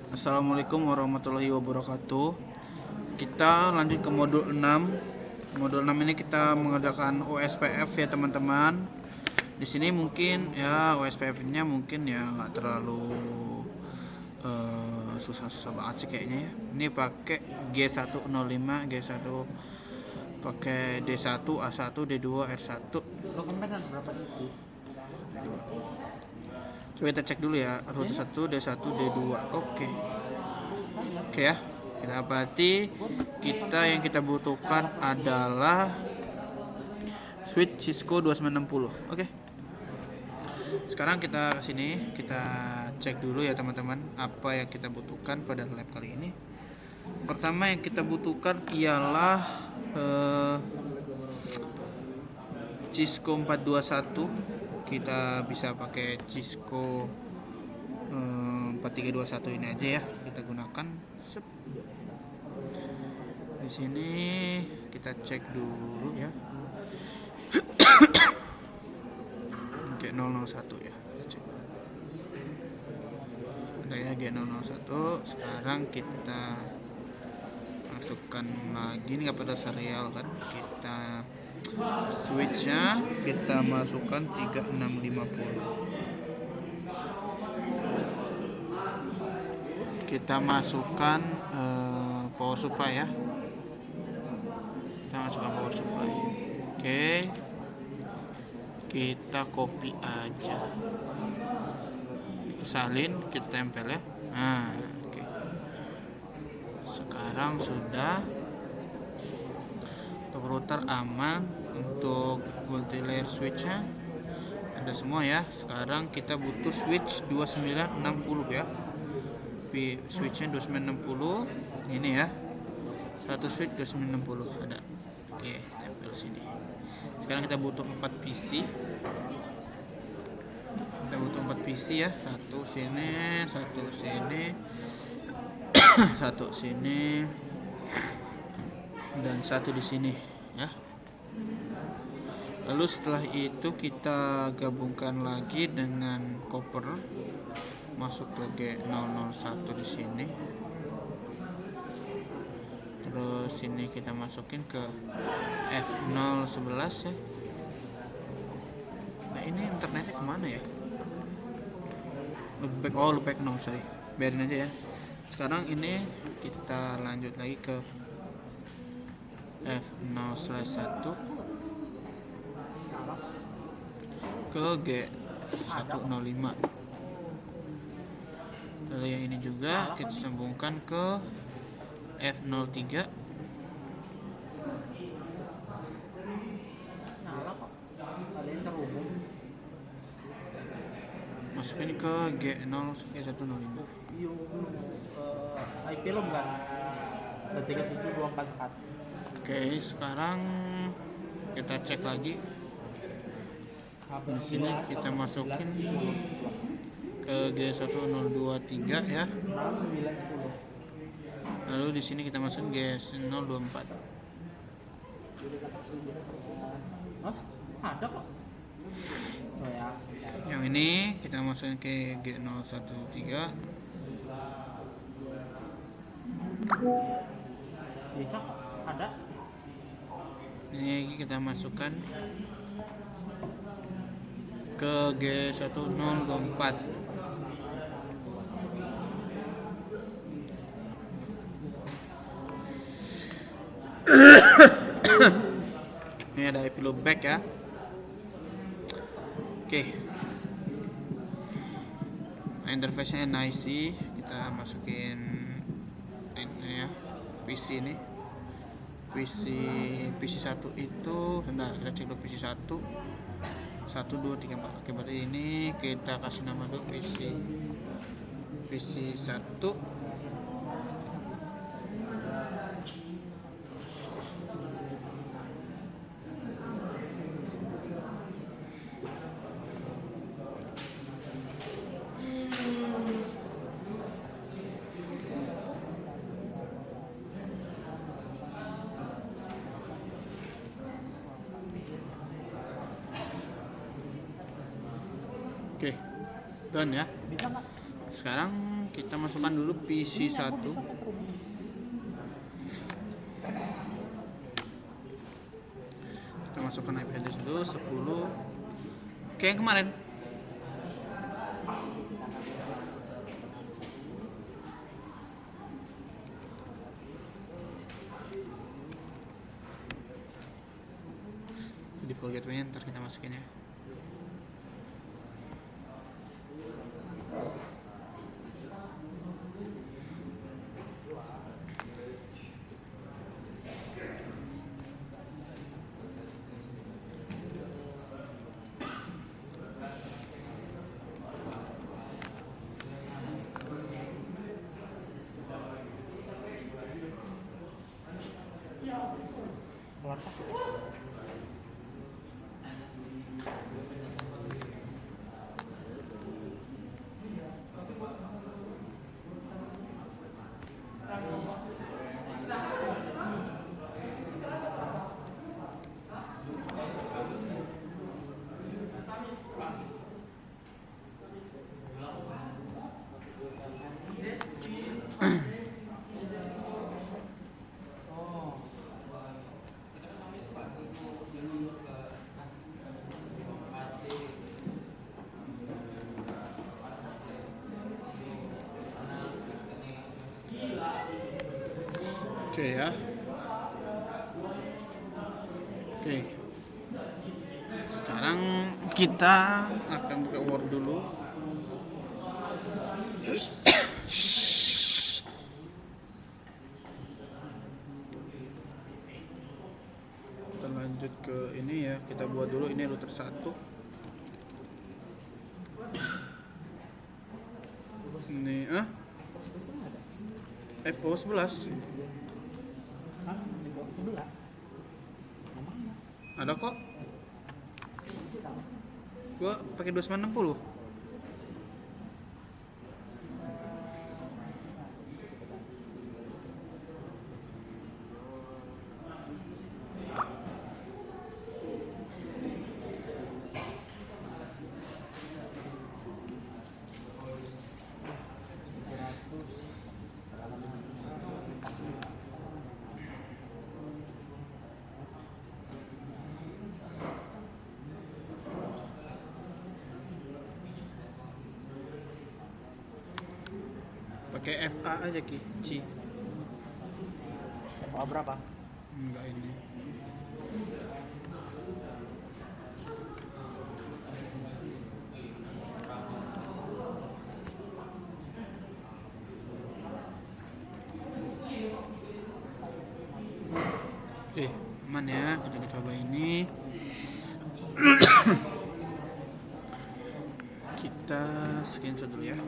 Assalamualaikum warahmatullahi wabarakatuh. Kita lanjut ke modul 6. Modul 6 ini kita mengerjakan OSPF ya teman-teman. Di sini mungkin ya OSPF-nya mungkin ya nggak terlalu susah-susah banget sih kayaknya ya. Ini pakai G105, G1 pakai D1, A1, D2, R1. Dokumen berapa itu? Coba kita cek dulu ya, rute 1, D1, D2. Oke ya. Kita berarti yang kita butuhkan adalah switch Cisco 2960. Oke. Sekarang kita kesini, kita cek dulu ya teman-teman apa yang kita butuhkan pada lab kali ini. Pertama yang kita butuhkan ialah Cisco 421. Kita bisa pakai Cisco 4321 ini aja ya, kita gunakan. Di sini kita cek dulu ya. G001 ya, kita cek. Ada ya G001. Sekarang kita masukkan lagi, ini nggak pada serial kan, kita switchnya kita masukkan 3650. Kita masukkan power supply ya, kita masukkan power supply. Oke, kita copy aja, kita salin, kita tempel ya. Nah, oke. Sekarang sudah untuk router aman, untuk multi layer switchnya ada semua ya. Sekarang kita butuh switch 2960 ya, switchnya 2960 ini ya, satu switch 2960 ada. Oke, tempel sini. Sekarang kita butuh 4 PC, kita butuh 4 PC ya, satu sini, satu sini, satu sini, dan satu di sini ya. Lalu setelah itu kita gabungkan lagi dengan copper, masuk ke G001 di sini. Terus ini kita masukin ke F011 ya. Nah, ini internetnya kemana ya? Loopback no, sorry. Biarin aja ya. Sekarang ini kita lanjut lagi ke F0/1 ke G105. Lalu yang ini juga kita sambungkan ke F03. Masukin ke G105. IP lo bukan 137244. Oke, sekarang kita cek lagi. Di sini kita masukin ke G1023 ya. Lalu di sini kita masukin G024. Ada kok. Oh ya. Yang ini kita masukin ke G013. Bisa kok. Ada. Ini kita masukkan ke G104. Ini ada IP loopback ya. Oke. Nah, interface-nya NIC, kita masukin ini ya, PC ini. PC 1 itu, sebentar kita cek dulu PC 1. 1 2 3 4. Oke, berarti ini kita kasih nama dulu PC 1. Oke, done ya. Bisa nggak? Sekarang kita masukkan dulu PC 1. Kita masukkan IP address dulu 10. Oke, yang kemarin. Default gateway ntar kita masukin ya. Keluar tak? Oke ya. Oke. Sekarang kita akan buka Word dulu. Kita lanjut ke ini ya. Kita buat dulu ini router 1. Ini Epo 11. Hah? Di bawah 11? Namanya? Ada kok. Gua pakai 2960. Pakai FA aja Ki. Ci. Oh, berapa? Enggak ini. Oke, aman ya. Kita coba ini. Kita screenshot dulu ya.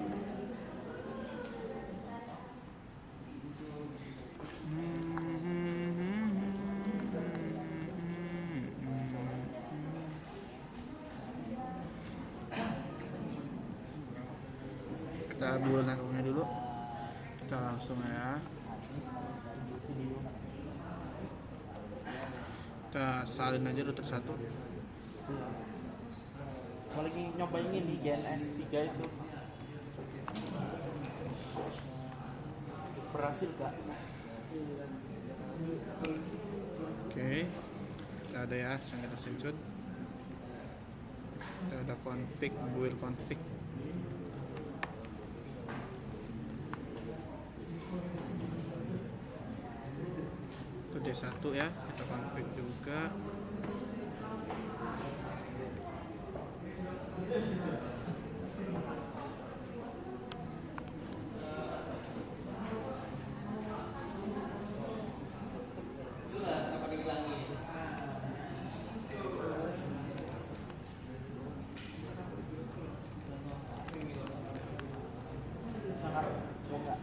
Kita bulan akunnya dulu. Kita langsung ya. Kita salin aja router 1. Mau lagi nyobain ini GNS 3 itu. Berhasil gak? Oke. Kita ada ya, sekarang kita screenshot. Kita ada config, build config. Itu D1 ya, kita config juga. Sangat enggak.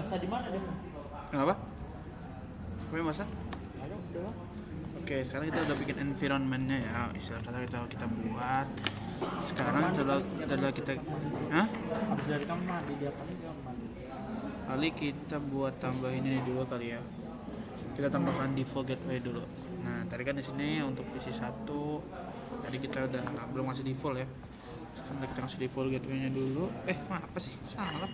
masa di mana deh? Kenapa? Apa yang masa? Ayo udah lah. Oke, sekarang kita udah bikin environmentnya ya, istilah kata kita buat. Sekarang setelah kita, hah? Habis dari kamar mandi dia paling kamar mandi. Kali kita buat tambahin ini dulu kali ya. Kita tambahkan default gateway dulu. Nah, tadi kan di sini untuk PC 1 tadi kita udah belum ngasih default ya. Sekarang kita kasih default gateway-nya dulu. Apa sih? Salah.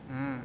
Nah,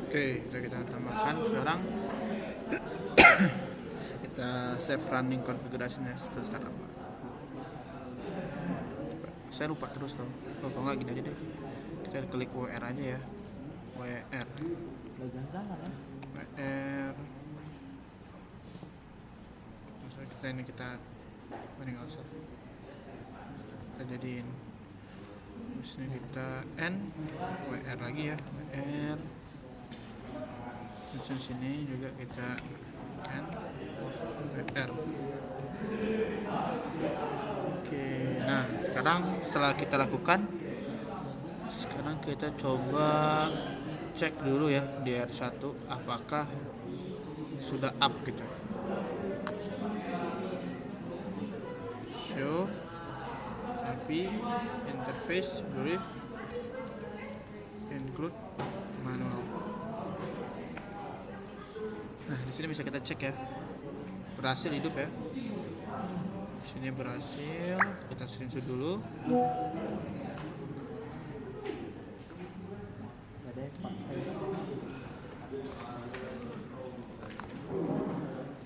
oke, kita tambahkan sekarang. Kita save running konfigurasinya setelah startup. Saya lupa terus loh. Kalau nggak gini aja deh. Kita klik WR aja ya. WR. Jangan ya. WR. Maksudnya kita ini nggak usah. Kita jadiin. Terus ini kita N WR lagi ya. WR. Terus sini juga kita N WR. Oke, nah sekarang setelah kita lakukan, sekarang kita coba cek dulu ya di R1 apakah sudah up gitu. Show IP interface brief include manual. Nah, di sini bisa kita cek ya. Berhasil hidup ya. Di sini berhasil. Kita screenshot dulu. Ada yang pakai.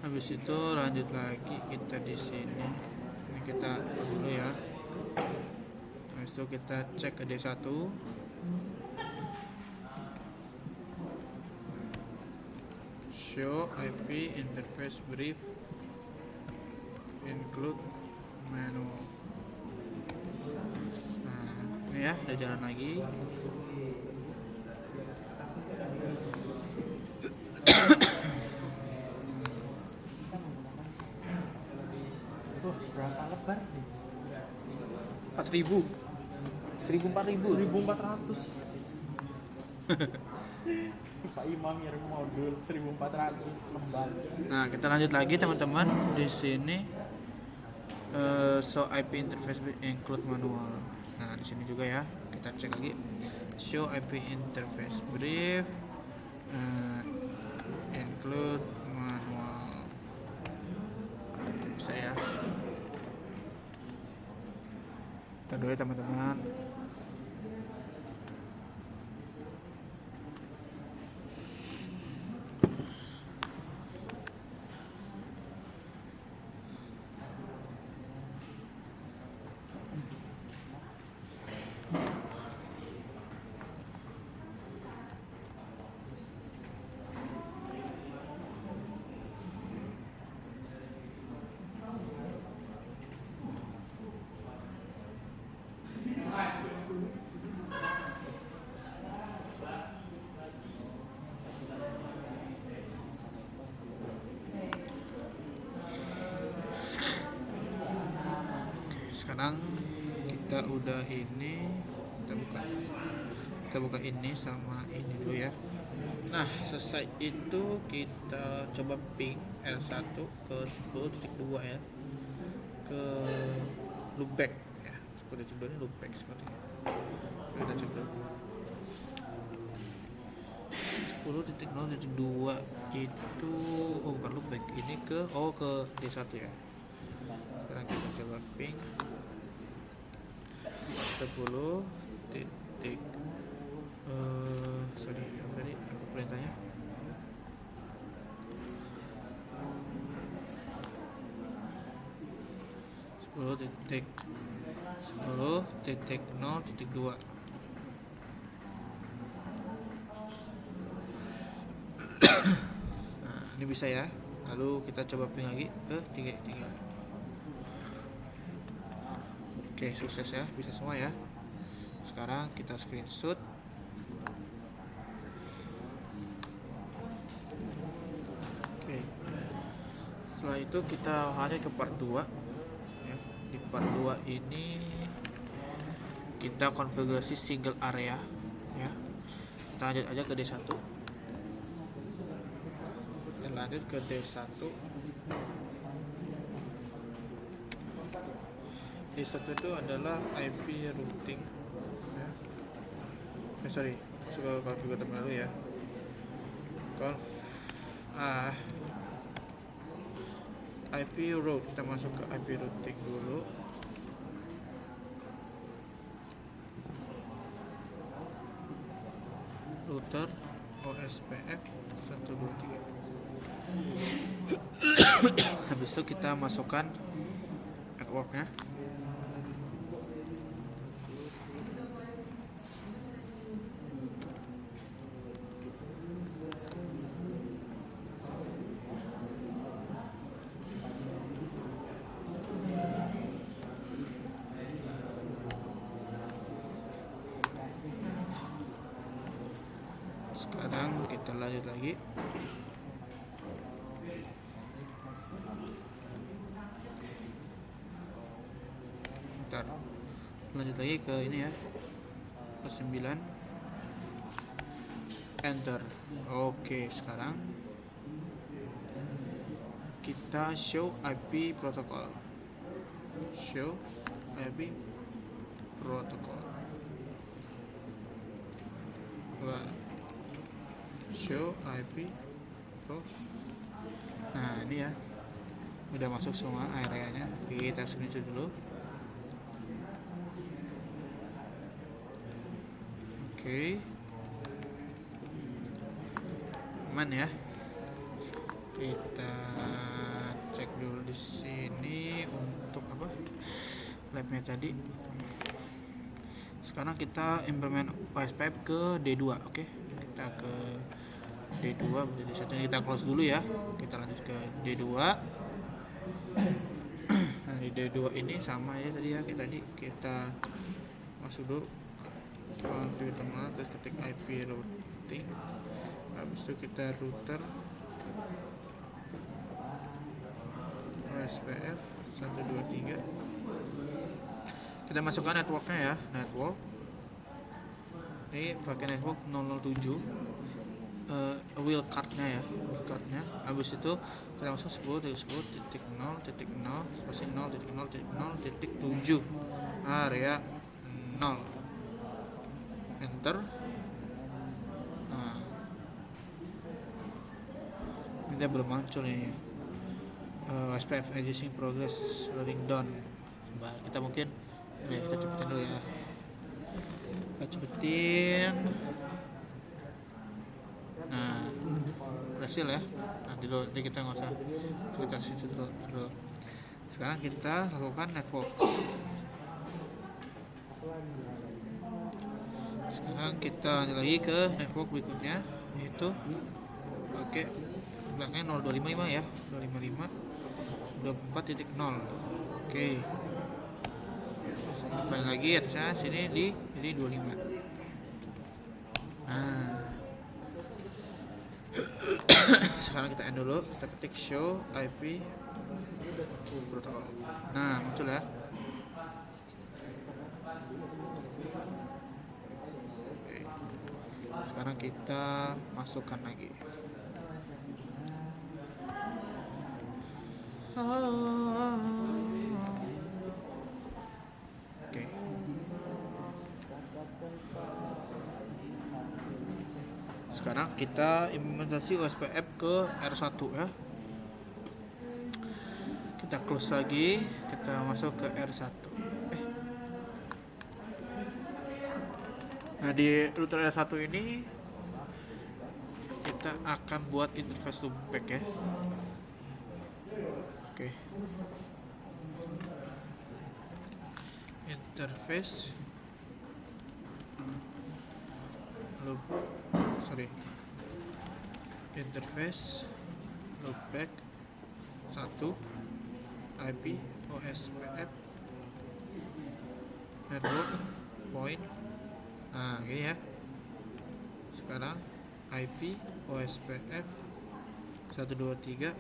Habis itu lanjut lagi kita di sini. Ini kita dulu ya. Habis itu kita cek ke D1. Show IP interface brief include manual. Nah, ini ya udah jalan lagi. Berapa lebar nih? 4.000. 1.400. Pak Imam ngirim modul 1.400 lembar. Nah, kita lanjut lagi teman-teman. Di sini show IP interface include manual. Nah, di sini juga ya. Kita cek lagi. Show IP interface brief include manual. Bisa ya. Kita dulu ya teman-teman. Sekarang kita udah ini, kita buka ini sama ini dulu ya. Nah, selesai itu kita coba ping L1 ke 10.2 ya, ke loopback ya. 10.2 ini loopback sepertinya. Kita coba 10.0.2 itu bukan loopback, ini ke D1 ya. Sekarang kita typing 10 titik sorry tadi apa perintahnya, 10.0.2. Nah, ini bisa ya. Lalu kita coba ping lagi ke 3. Oke, sukses ya, bisa semua ya. Sekarang kita screenshot. Oke. Setelah itu kita lanjut ke part 2 ya. Di part 2 ini kita konfigurasi single area ya. Kita lanjut aja ke D1. Kita lanjut ke D1. D1 itu adalah IP routing ya. Sorry, coba konfigurasi dulu ya. IP route, kita masuk ke IP routing dulu. Router OSPF 123. Habis itu kita masukkan networknya. Sekarang kita lanjut lagi. Bentar. Lanjut lagi ke ini ya. Ke 9. Enter. Oke, sekarang kita show IP protocol. Show IP protocol. Show IP Pro. Nah, ini ya. Udah masuk semua areanya. Kita screenshot dulu. Oke. Aman ya. Kita cek dulu di sini untuk apa? Labnya tadi. Sekarang kita implement OSPF ke D2, oke? Kita ke D2, jadi satunya kita close dulu ya. Kita lanjut ke D2. Nah, di D2 ini sama ya tadi ya, kita masuk dulu configure terminal, terus ketik IP routing. Habis itu kita router OSPF 123. Kita masukkan networknya ya, network. Ini pakai network 007. Wildcardnya ya, wildcardnya. Habis itu kita masuk 10.10.0.0 spasi 0.0.0.7 area 0. Enter. Nah, ini belum muncul ini. SPF adjusting progress loading down. Kita mungkin kita cepetin dulu ya. Kita cepetin. Nah, berhasil ya. Nanti kita nggak usah kita switch dulu. Sekarang kita lakukan network. Sekarang kita lanjut lagi ke network berikutnya, yaitu oke, belakangnya 0255 ya, 255 24.0. Oke. Kembali lagi atasnya sini di 25. Nah, sekarang kita end dulu, kita ketik show IP protocol. Nah, muncul ya. Oke. Sekarang kita masukkan lagi. Oke. Sekarang kita implementasi OSPF ke R1 ya. Kita kita close lagi, kita masuk ke R1. Nah di router R1 ini kita akan buat interface loopback ya. Oke. Interface loopback 1 IP OSPF network point. Nah gini ya. Sekarang IP OSPF 123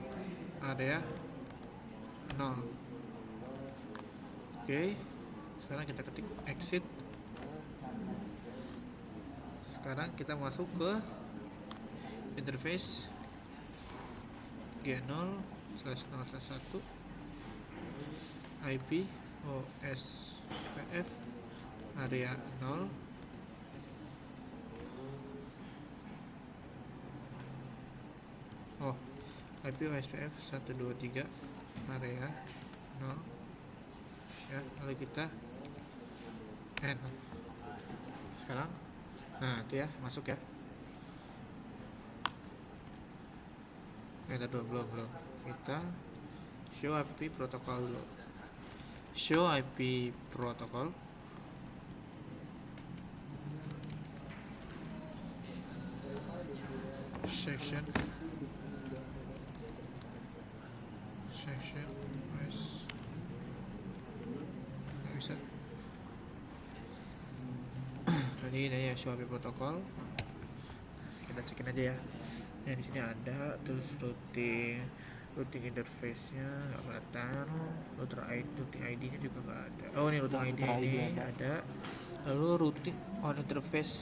area 0. Oke. Sekarang kita ketik exit. Sekarang kita masuk ke interface G0/0/1 IP OSPF area 0. IP OSPF 123 area 0 ya, lalu kita N. Sekarang nah itu ya, masuk ya. Belum kita show IP protokol dulu. Show IP protokol. Section wes nggak bisa. Tadi ini ya show IP protokol. Kita cekin aja ya. Nah di sini ada terus routing interface-nya nggak kelihatan, routing ID-nya juga nggak ada. Oh ini routing ID ini ada. Lalu routing on interface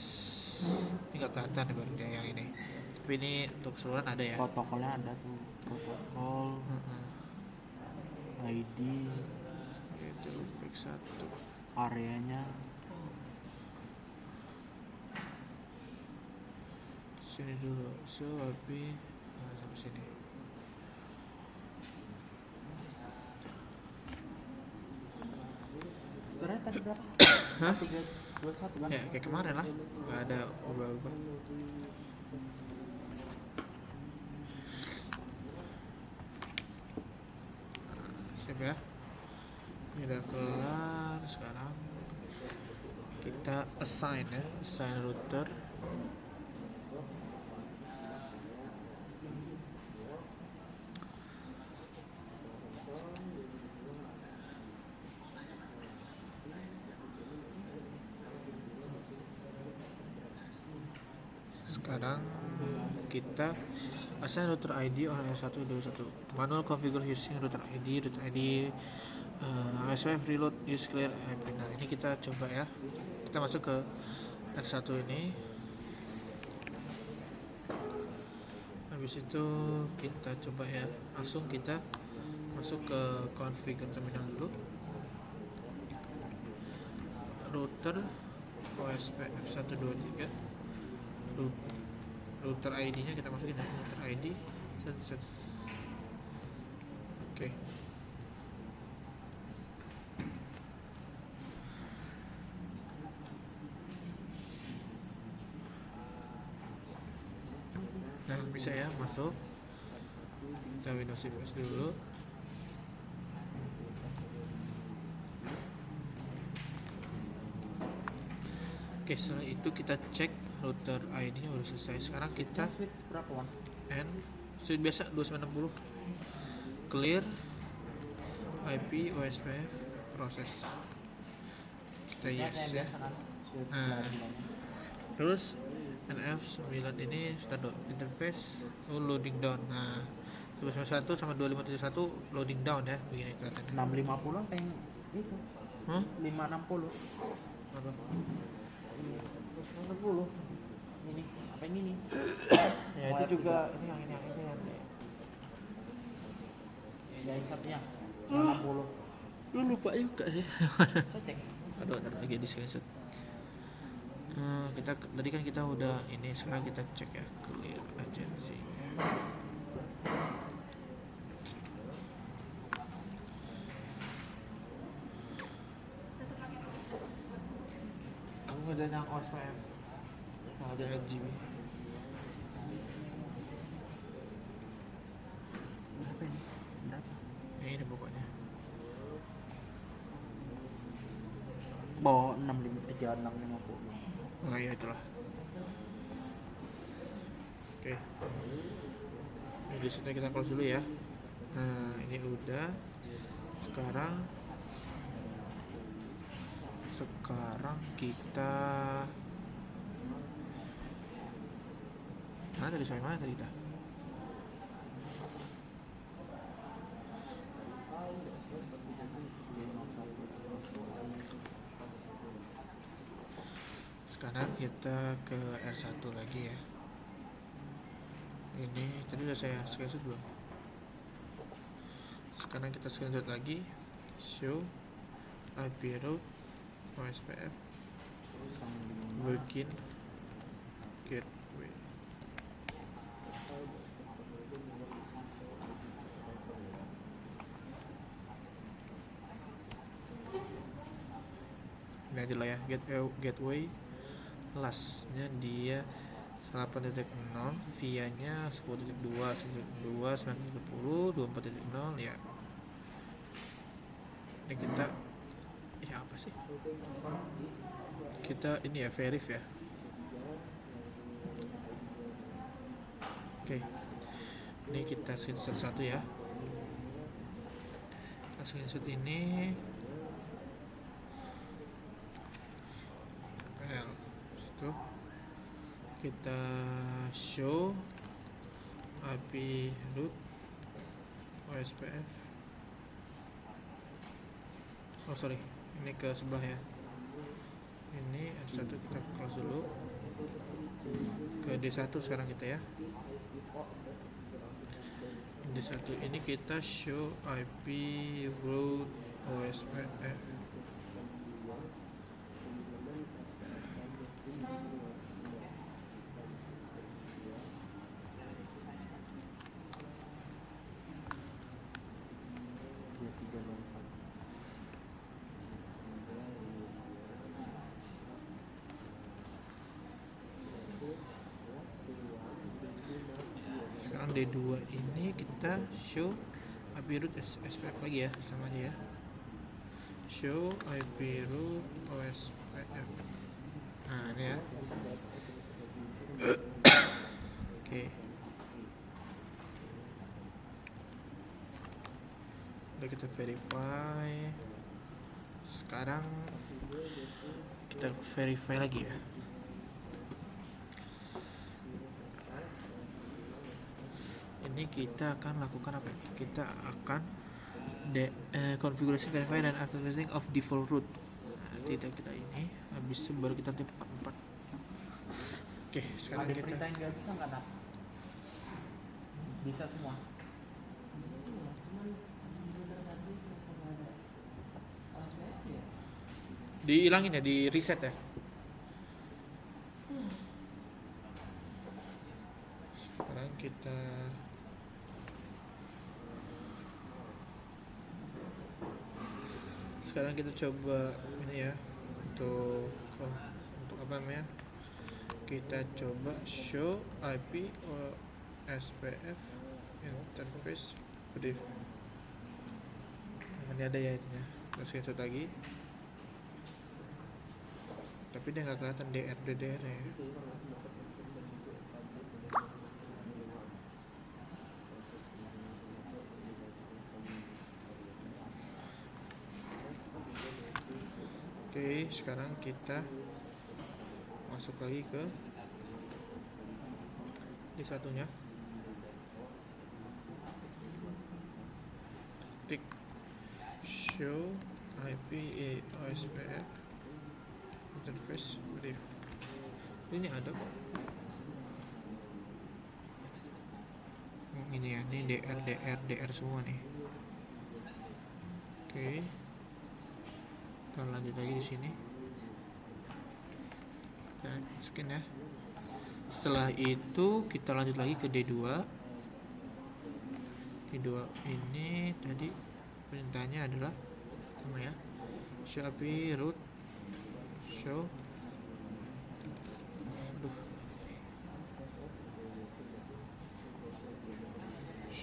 ini nggak kelihatan ya, baru dia yang ini. Tapi ini untuk keseluruhan ada ya. Protokolnya ada tuh, protokol ID itu loopback 1 areanya sini dulu. So IP sampai sini. ternyata tadi berapa? 321 kan? Ya kayak kemarin lah, nggak ada ubah-ubah. Siap ya, ini udah kelar. Sekarang kita assign router. Sekarang kita assign router ID on R121. Manual configure using router ID SWF reload use clear IP. Nah ini kita coba ya. Kita masuk ke R1 ini. Habis itu kita coba ya. Langsung kita masuk ke configure terminal dulu. Router OSPF 123. Router ID-nya kita masukin ya, router ID. Oke. Nah, bisa ya masuk. Kita Windows Shift S dulu. Oke, setelah itu kita cek router ID-nya udah selesai. Sekarang kita switch berapa Wan? N switch biasa 2960 clear IP OSPF proses. Kita yes ya. Nah, terus NF9 ini start interface loading down. Nah 291 sama 2571 loading down ya, begini kelihatannya. 650 apa yang itu? 560 Apa? 560 ini apa yang ini? Ya itu juga ini yang yang satunya 60. lu lupa juga sih. Saya cek. Aduh, ntar lagi di screenshot. Kita tadi kan kita udah ini, sekarang kita cek ya clear agency. bagian yang OSPF. ada RGB. Berapa ini? Berapa? Ini pokoknya. Bawa 653650. Oh iya itulah. Oke. Jadi setnya kita close dulu ya. Nah ini udah. Sekarang kita mana tadi kita? Sekarang kita ke R1 lagi ya. Ini tadi udah saya screenshot belum? Sekarang kita screenshot lagi. Show IP route OSPF begin gateway. Ini aja lah ya, gateway lastnya dia 8.0, via nya 10.2, 10.2, 9.10, 24.0 ya. Ini kita apa sih? Kita ini ya verif ya. Oke. Ini kita screenshot satu ya. Kita screenshot ini. Situ. Kita show IP root OSPF. Oh sorry, ini ke sebelah ya. Ini R1 kita close dulu. Ke D1 sekarang kita ya. D1 ini kita show IP root OSPF. Sekarang D2 ini kita show IP root SPF lagi ya, sama aja ya. Show IP root OSPF. Nah ini ya. Oke. Udah kita verify. Sekarang kita verify lagi ya. Ini kita akan lakukan apa? Kita akan konfigurasi verify dan authorizing of default root. Nanti kita ini habis itu baru kita tip 44. Oke, sekarang Ada kita perintah yang nggak bisa nggak nak? Bisa semua. dihilangin ya, di reset ya. Sekarang kita coba ini ya, untuk apa namanya, kita coba show IP OSPF interface brief. Nah, ini ada ya itunya. Kita screenshot lagi, tapi dia nggak kelihatan DDR ya. Oke, sekarang kita masuk lagi ke di satunya. Tik show IP OSPF interface brief. Ini ada kok. Ini ya, ini DR semua nih. Oke. Kita lanjut lagi di sini. Kita scan ya. Setelah itu kita lanjut lagi ke D2. D2 ini tadi perintahnya adalah sama ya. Show IP root show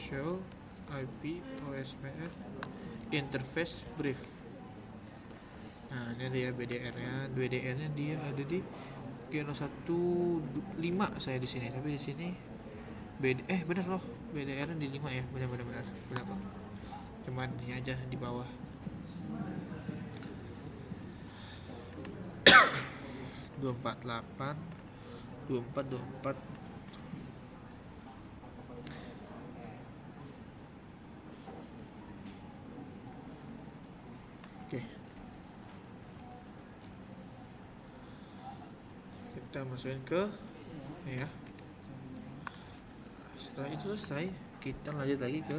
show IP OSPF interface brief. Nah, ini dia BDR-nya. BDR-nya dia ada di Kino 15 saya di sini, tapi di sini benar loh. BDR-nya di 5 ya. Benar kok. Cuman ini aja di bawah. 248 24. Oke. Kita masukin ke ya. Setelah itu selesai, kita lanjut lagi ke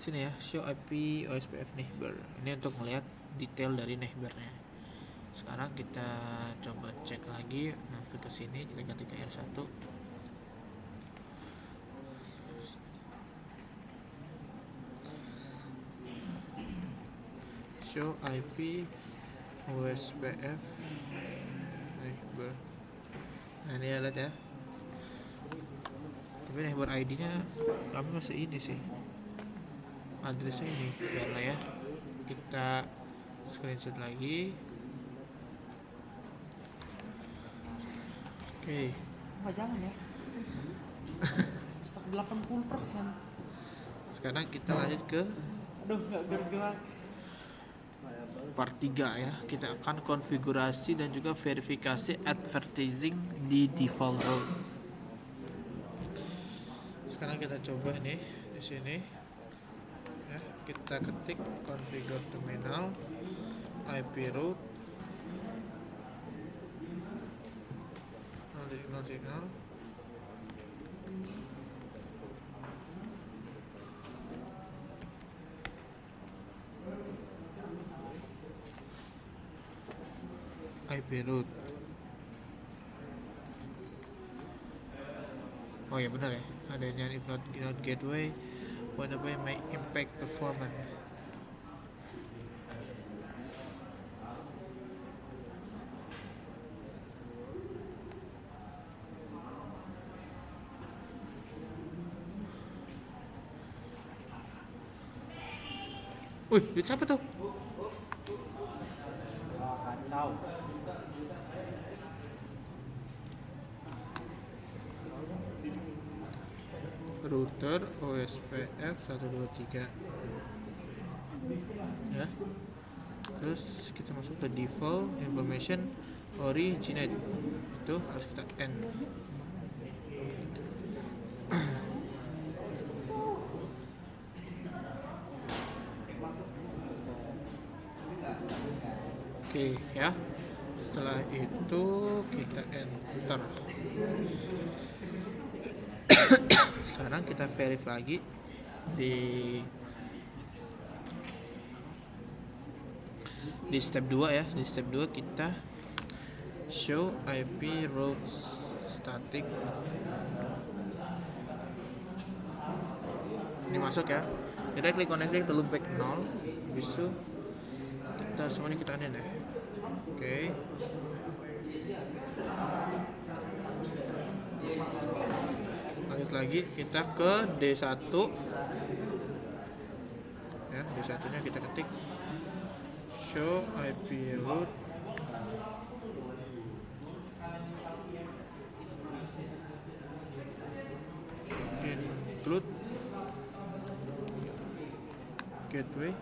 sini ya, show IP OSPF neighbor. Ini untuk melihat detail dari neighbornya. Sekarang kita coba cek lagi, masuk ke sini, kita ganti ke R1. Show IP OSPF neighbor. Nah, ini ya, lihat ya. Tapi neighbor ID-nya kami masih ini sih. Addressnya ini, biarlah ya. Kita screenshot lagi. Oke. Jangan ya. Stok 80%. Sekarang kita lanjut ke Aduh, nggak bergerak. part 3 ya. Kita akan konfigurasi dan juga verifikasi advertising di default role. Sekarang kita coba nih di sini. Ya, kita ketik configure terminal IP route 0.0.0. IP route. Oh ya, benar ya, adanya if not gateway whatever may impact performance. Wih, duit siapa tuh? Kacau. Router OSPF 123 ya. Terus kita masuk ke default information originate, itu harus kita end. Oke ya. Setelah itu kita enter. Sekarang kita verify lagi di step 2 ya. Di step 2 kita show IP routes static. Ini masuk ya. Directly connecting to loopback 0. Bisa kita semuanya kita anin ya. Oke. Lanjut lagi kita ke D1 ya. D1 nya kita ketik show IP route include gateway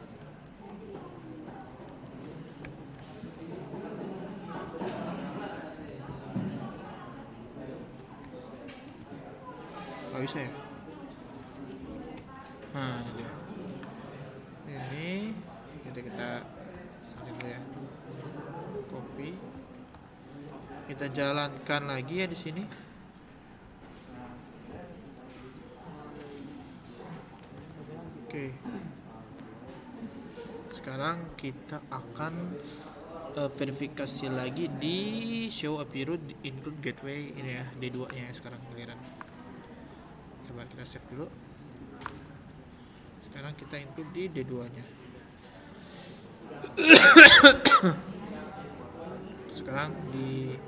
nggak bisa ya. Nah, ini dia. Ini kita salin dulu ya. Copy. Kita jalankan lagi ya di sini. Oke. Sekarang kita akan verifikasi lagi di show IP route include gateway ini ya, D2 nya sekarang giliran. Coba kita save dulu. Sekarang kita include di D2 nya. Sekarang di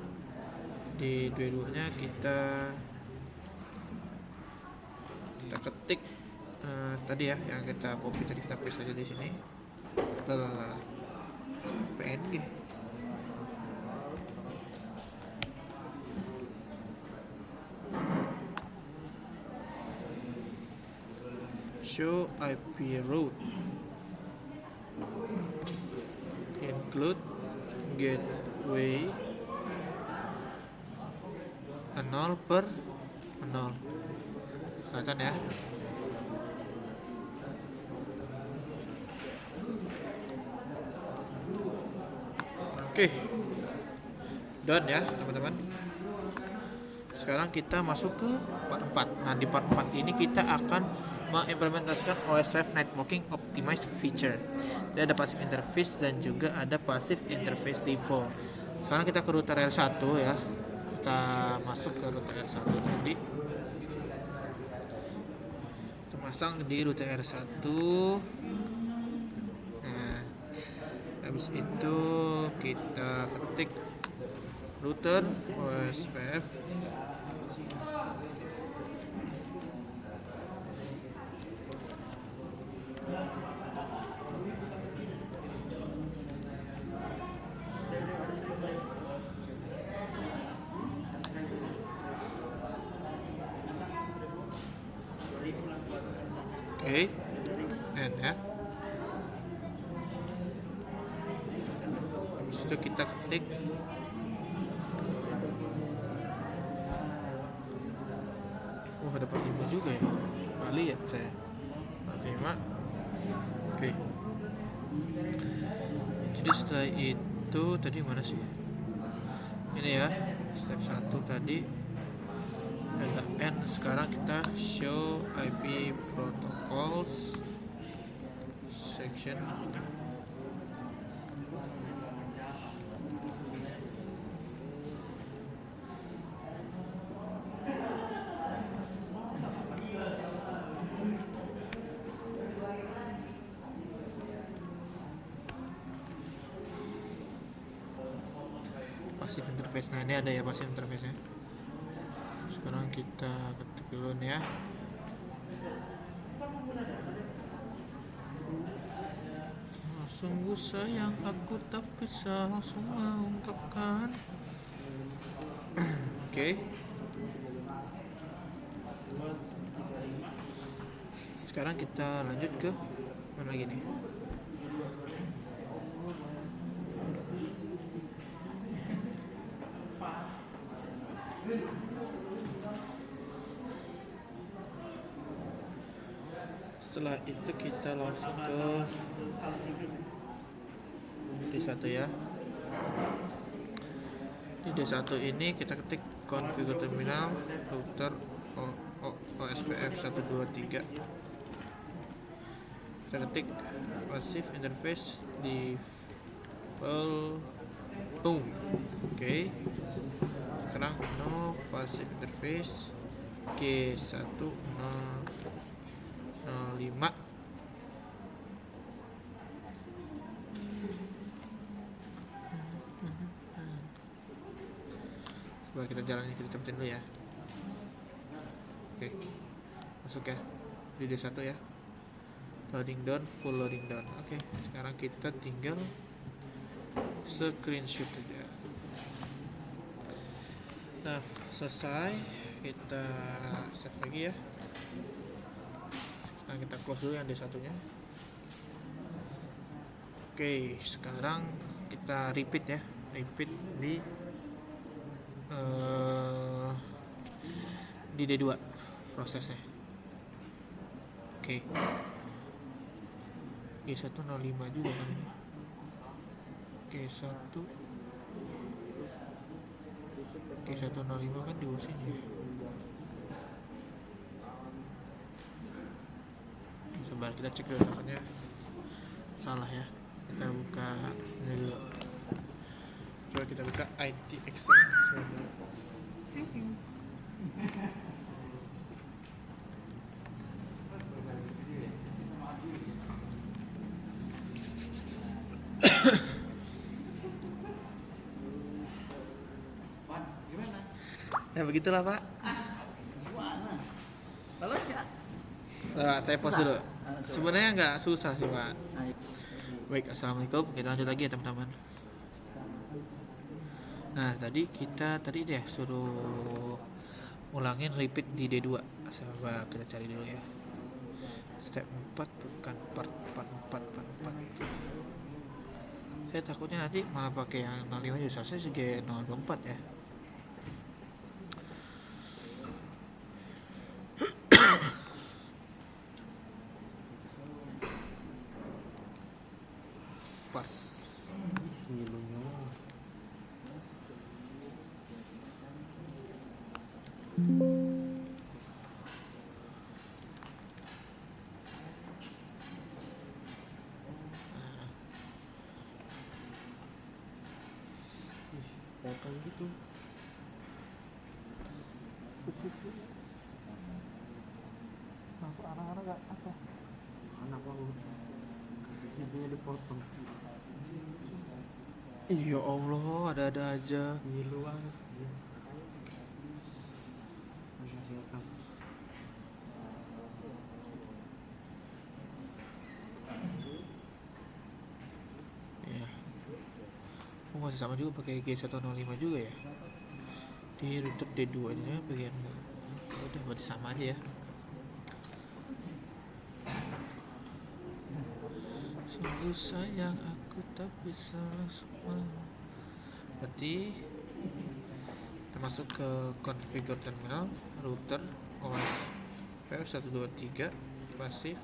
D2 nya kita ketik tadi ya yang kita copy tadi kita paste aja di sini. Lalalala. PNG. Show IP route. Include gateway 0/0. Kelihatan ya. Oke, done ya teman-teman. Sekarang kita masuk ke part 4. Nah di part 4 ini kita akan mengimplementasikan OS 5 Networking Optimized feature. Dia ada passive interface dan juga ada passive interface default. Sekarang kita ke router R1 ya. Kita masuk ke router R1 tadi. Kita pasang di router R1. Nah, habis itu kita ketik router OSPF. Oke, and ya. Habis itu kita ketik ada 45 juga ya. Nggak lihat saya 45. Oke. Jadi setelah itu tadi mana sih? Ini ya, step 1 tadi ada N. Sekarang kita show IP protocols section. Passive interface. Nah ini ada ya passive interface nya. Sekarang kita ketik dulu nih ya. Sungguh sayang aku tak bisa langsung mengungkapkan. Oke. Sekarang kita lanjut ke mana lagi nih? Setelah itu kita langsung ke D1 ya. Di D1 ini kita ketik configure terminal router OSPF 123. Kita ketik passive interface default boom. Oke. Sekarang no passive interface G105. Coba kita jalannya, kita cepetin dulu ya. Oke, masuk ya di D1 ya. Loading down, full loading down. Oke, sekarang kita tinggal screenshot aja. Nah, selesai. Kita save lagi ya. Sekarang kita close dulu yang D1 nya. Oke, sekarang kita repeat ya. Repeat di D2 prosesnya. Oke. G105 juga kan ini. G105 kan di bawah sini. Sebentar kita cek dulu takutnya salah ya. Kita buka ini dulu. Coba kita buka IT Excel. Ya begitulah Pak. Gimana? Balas nggak? Nah, saya pause Susah. dulu. Sebenarnya nggak susah sih Pak. Ayo. Baik, assalamualaikum. Kita lanjut lagi ya teman-teman. Nah tadi kita ya suruh ulangin repeat di D2. Coba kita cari dulu ya. Step 4 bukan part 4. Saya takutnya nanti malah pakai yang 05 juga. Saya juga 024 ya. Part. Ngilunya. Potong gitu. Kenapa anak-anak gak apa? Anak aku hidungnya dipotong. Ya Allah, ada-ada aja. Ngilu banget dia. Masih rekam. Ya. Oh, masih sama juga pakai G105 juga ya. Di router D2 nya bagian. Udah berarti sama aja ya. Sungguh sayang aku tak bisa langsung berarti termasuk ke configure terminal, router, OS PF123, pasif,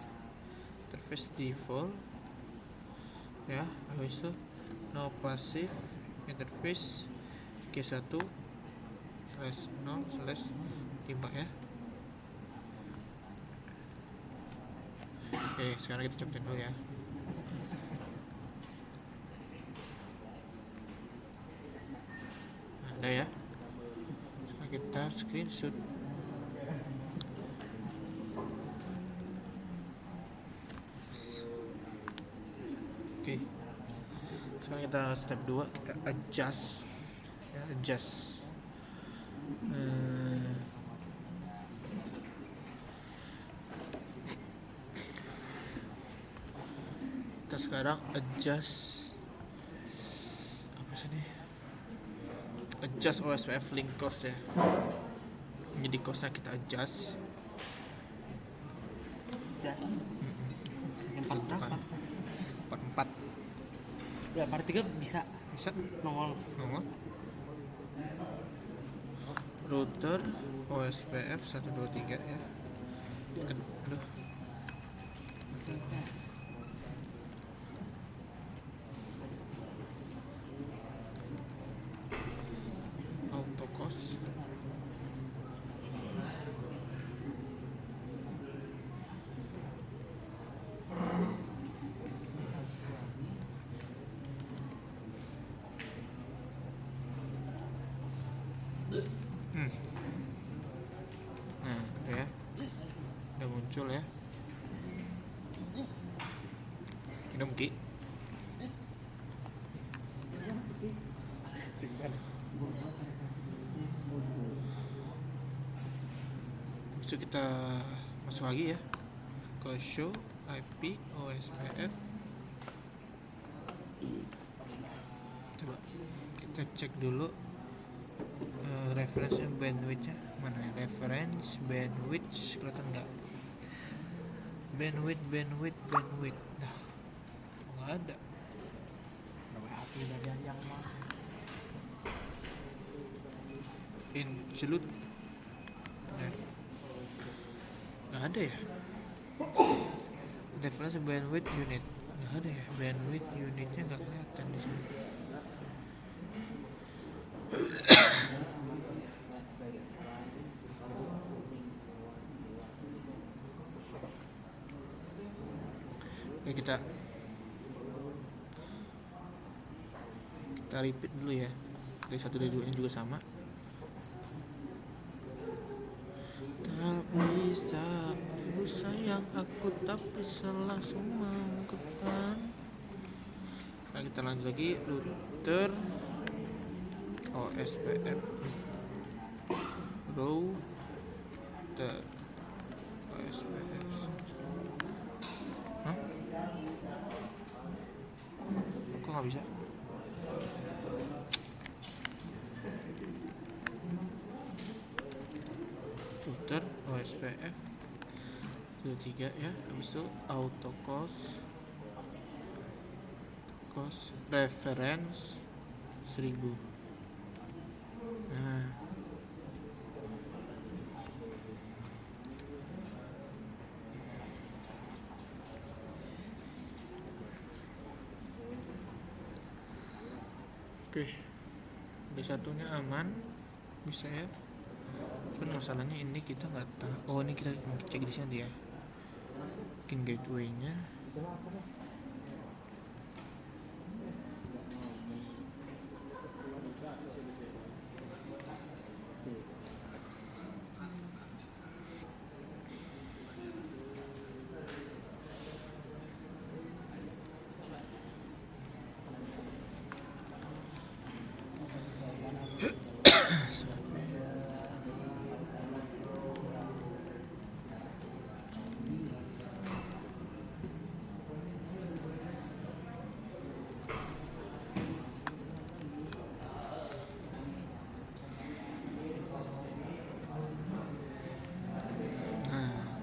interface default ya, habis itu no passive interface G1/0/5 ya. Oke, sekarang kita cobain dulu ya. Nah, ada ya. Sekarang kita screenshot. Oke. Sekarang kita step 2, kita adjust ya, adjust. Kita sekarang adjust apa sih nih? Adjust OSPF link cost ya. Jadi costnya kita adjust. Jas. Yang part berapa? Part 4 Ya part 3 bisa bisa nongol. nongol. Router OSPF 123 ya. Aduh. Auto cost. Nah, udah ya. Udah muncul ya. Minum Ki. Besok kita masuk lagi ya ke show IP OSPF. Coba kita cek dulu reference bandwidthnya mana ya, reference bandwidth kelihatan nggak, bandwidth nah nggak ada. WHP dari yang mah. Absolute nah, nggak ada ya, reference bandwidth unit nggak ada ya, bandwidth unitnya nggak kelihatan di sini. Oke, kita repeat dulu ya. D1 D2 nya juga sama. Tak bisa, aku sayang aku tak bisa langsung melakukan. Nah, kita lanjut lagi router OSPF router OSPF nggak bisa. Footer OSPF 3 ya, habis itu auto cost reference 1000. Nah, oke, di satunya aman, bisa ya. Cuman masalahnya ini kita nggak tahu. Oh, ini kita cek di sini ya. Bikin gateway-nya.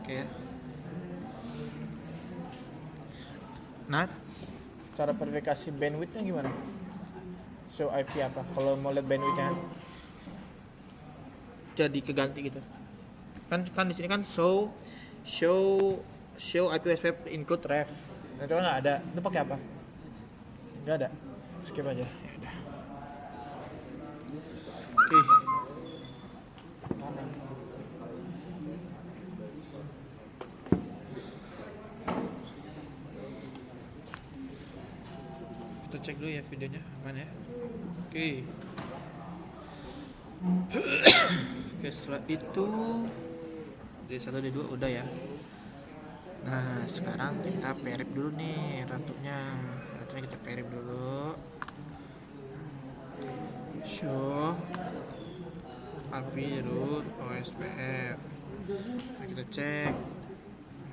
Oke ya. Nah, cara verifikasi bandwidthnya gimana? Show IP apa? Kalau mau lihat bandwidthnya jadi keganti gitu. Kan di sini kan show IP SPF include ref. Nah, coba nggak ada. Itu pakai apa? Nggak ada. Skip aja. Ya udah. Oke. Kita cek dulu ya videonya aman ya. Oke. Oke, setelah itu D1 D2 udah ya. Nah, sekarang kita perip dulu nih ratunya kita perip dulu. Show API root OSPF. Nah, kita cek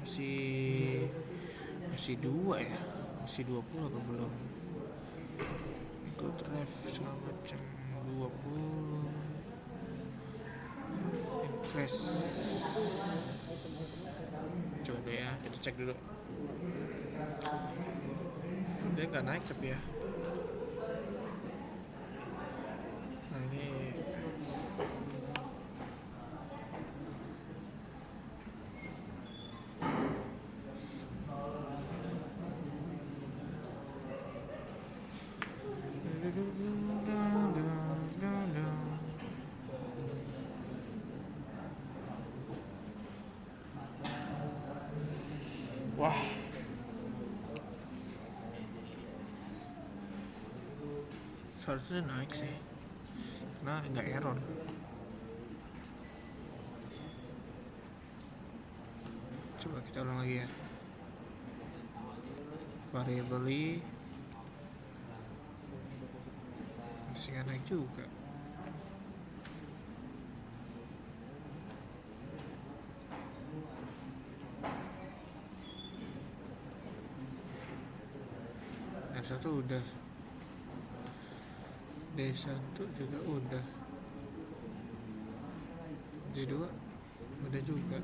masih 2 ya, masih 20 apa belum? Ikut ref segala macam 20. Increase. Coba deh ya, kita cek dulu. Dia nggak naik tapi ya. Nah ini wah, seharusnya naik sih, karena nggak error. Coba kita ulang lagi ya. Variably masih nggak naik juga. D1 udah, D1 juga udah, D2 udah juga.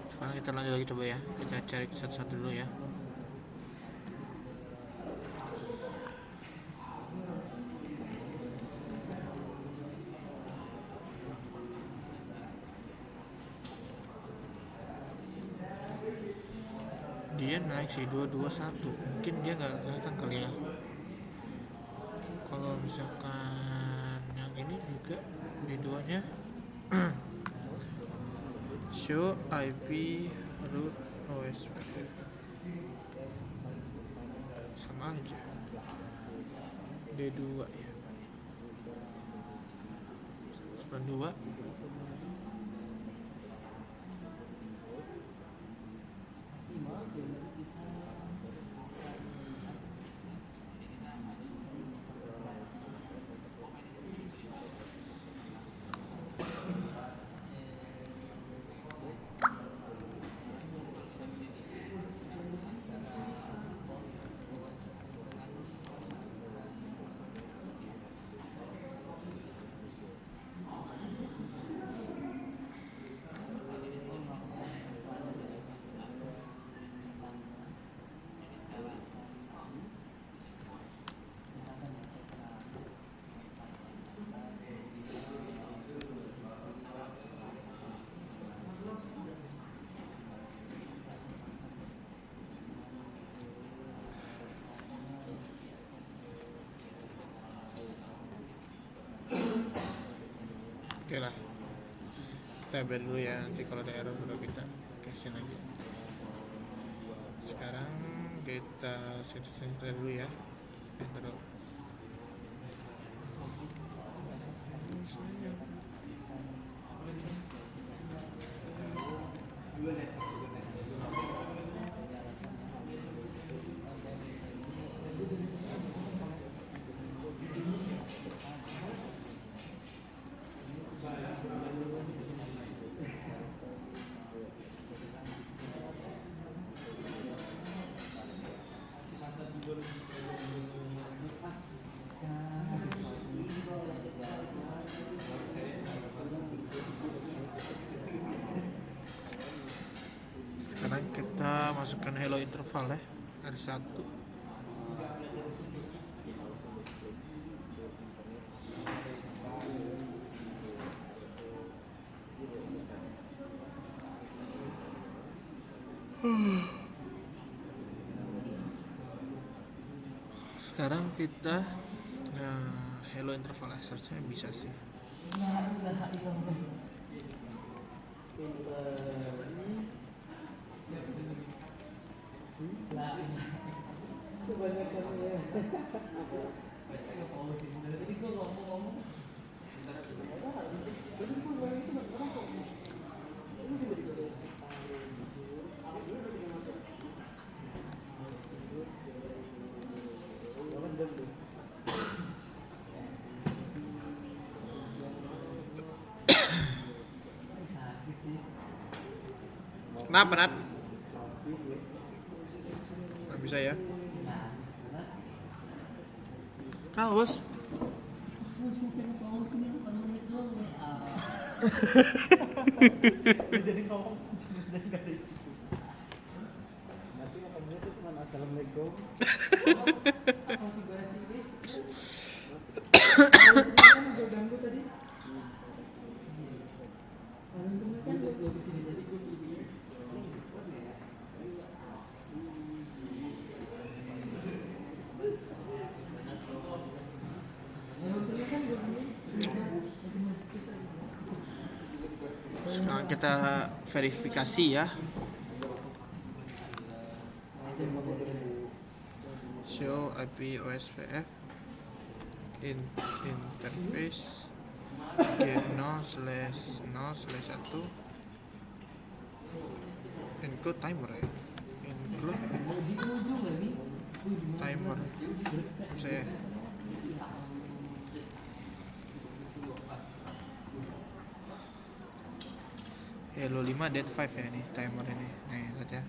Sekarang kita lanjut lagi coba ya, kita cari satu-satu dulu ya. Dia naik sih 221, mungkin dia nggak kelihatan kali ya. Kalau misalkan yang ini juga D2 nya show IP root OSPF sama aja, D2 ya, 92. Oke lah, kita biar dulu ya, nanti kalau ada error baru kita cashin lagi. Sekarang kita sensor dulu ya. Enter. Sekarang kita masukkan hello interval ya, ada satu. Sekarang kita hello interval ya, seharusnya bisa sih. Kenapa Nat? Nggak bisa ya? Kenapa bos? Jadi ngomong jadi gak ada. Nanti ngomongnya tuh cuma assalamualaikum. Ganggu tadi. Sekarang kita verifikasi ya. Show IP OSPF interface G0/0/1 include timer ya, include timer saya. Hello 5 dead 5 ya, ini timer ini. Nih lihat ya.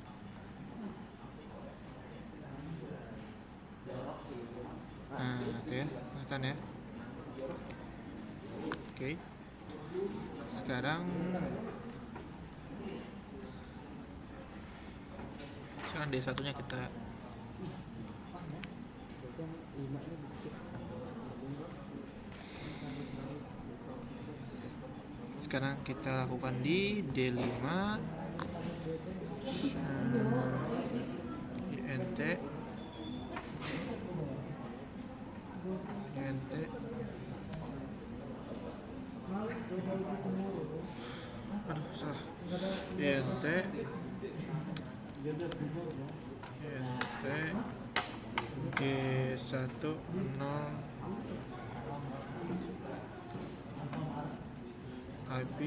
Nah itu ya, kelihatan ya. Oke. Sekarang D1 nya kita lakukan di D5 INT aduh salah INT G10 IP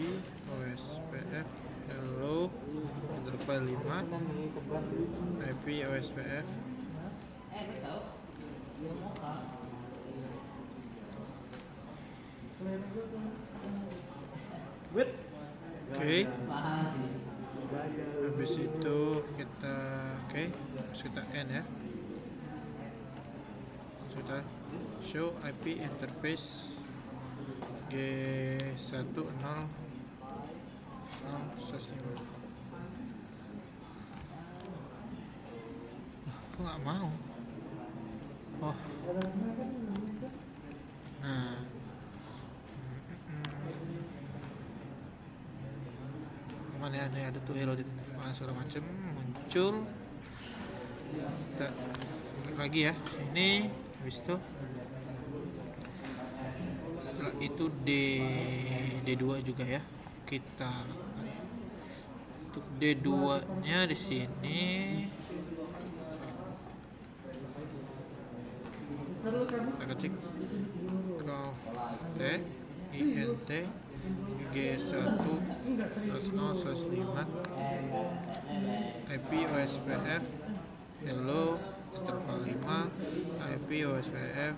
OSPF hello interval 5 IP OSPF oke. Habis itu kita kita end ya, kita show IP interface G10/0/5. Kok nggak mau? Oh, nah mana ya, nih ada tuh hello di segala macam muncul. Kita klik lagi ya sini, habis itu setelah itu D2 D2 juga ya. Kita lakukan. Untuk D2 nya di sini kita cek conf t int g1/0/5 IP OSPF hello interval 5 IP OSPF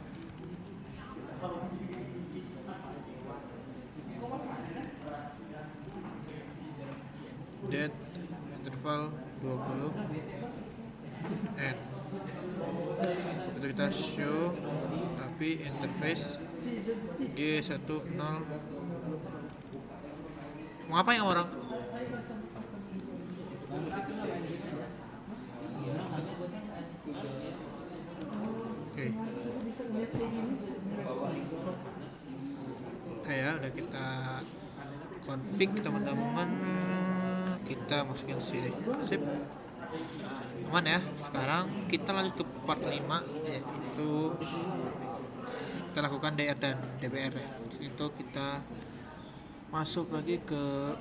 date interval 20 and itu kita show API interface G10 mau ngapain yang orang oke ya udah kita config teman-teman, kita masukin sini sip aman ya. Sekarang kita lanjut ke part 5 yaitu kita lakukan DR dan DBR ya. Itu kita masuk lagi ke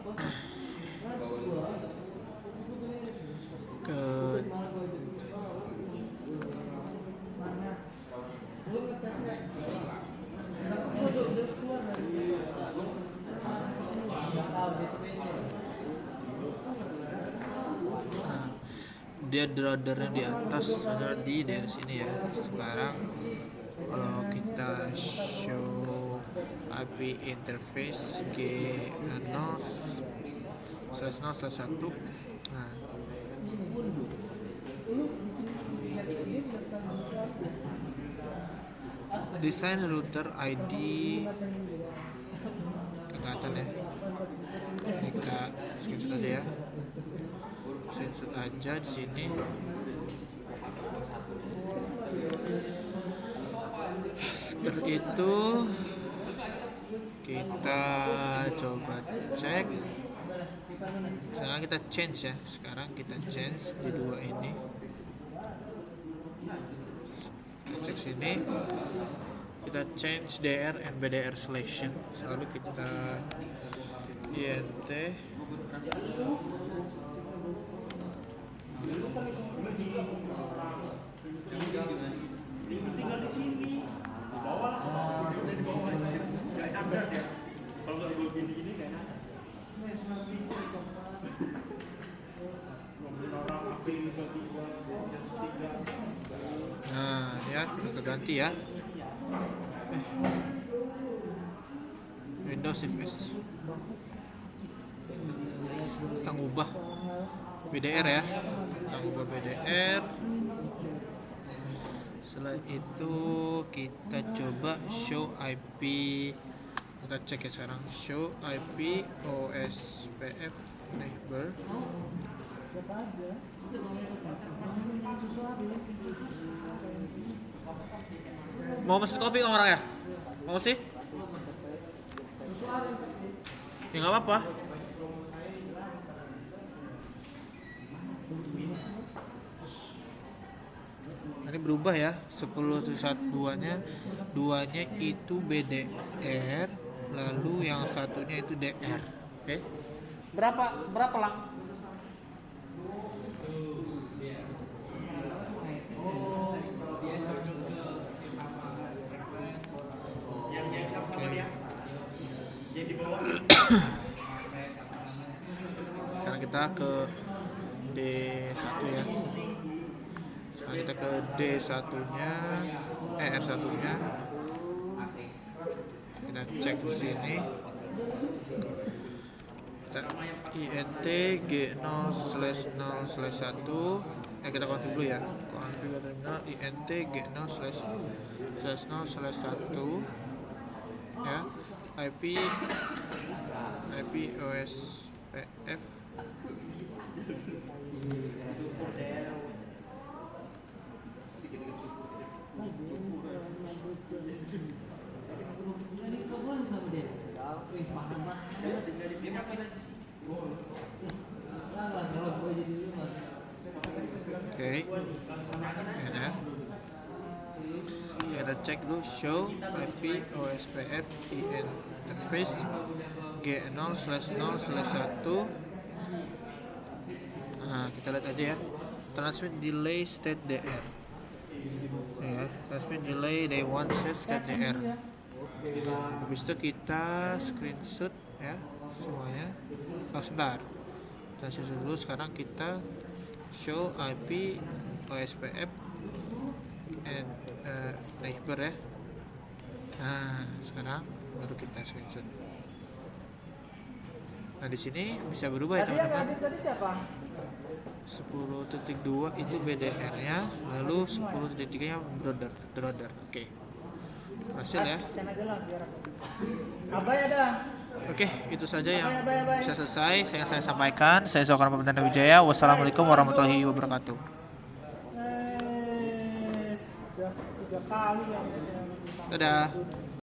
dia dradernya di atas ada di daerah sini ya. Sekarang kalau kita show API interface G0/0/1 nah desain router ID kelihatan ya. Ini kita screenshot aja ya. Screenshot aja di sini. Setelah itu kita coba cek. Sekarang kita change ya. Sekarang kita change di dua ini. Kita cek sini. Kita change DR and BDR selection. Lalu kita int tinggal di sini di bawah di bawah kayak ada ya kalau nggak gue gini kayak ada nah ya kita ganti ya Windows Shift S kita ngubah BDR ya, kita ngubah BDR. Setelah itu kita coba show IP, kita cek ya sekarang show IP OSPF neighbor. Mau mesin kopi nggak orang ya? Mau sih? Ya nggak apa-apa. Ini berubah ya 10.1.2 duanya itu BDR lalu yang satunya itu DR. Oke. Berapa lang? Sekarang kita ke D1 ya. Sekarang kita ke D1 nya R1 nya. Kita cek di sini. Kita int g0/0/1 kita config dulu ya. Config terminal int g0/0/1 ya. IP OSPF oke ya. Kita cek dulu show IP OSPF interface G0/0/1. Nah, kita lihat aja ya. Transmit delay state DR. Ya, transmit delay day 1 state DR. Habis itu kita screenshot ya semuanya. Sebentar. Kita screenshot dulu. Sekarang kita show IP OSPF and neighbor ya. Nah, sekarang baru kita screenshot. Nah, di sini bisa berubah ya teman-teman. Tadi siapa? 10.2 itu BDR-nya, lalu 10.3-nya drone. Oke. Hasil ya. Sen aja lah biar Abay ada. Oke, itu saja yang bisa selesai saya sampaikan. Saya Sokar Pembantan Wijaya. Wassalamualaikum warahmatullahi wabarakatuh. Sudah 3 kali ya. Dadah.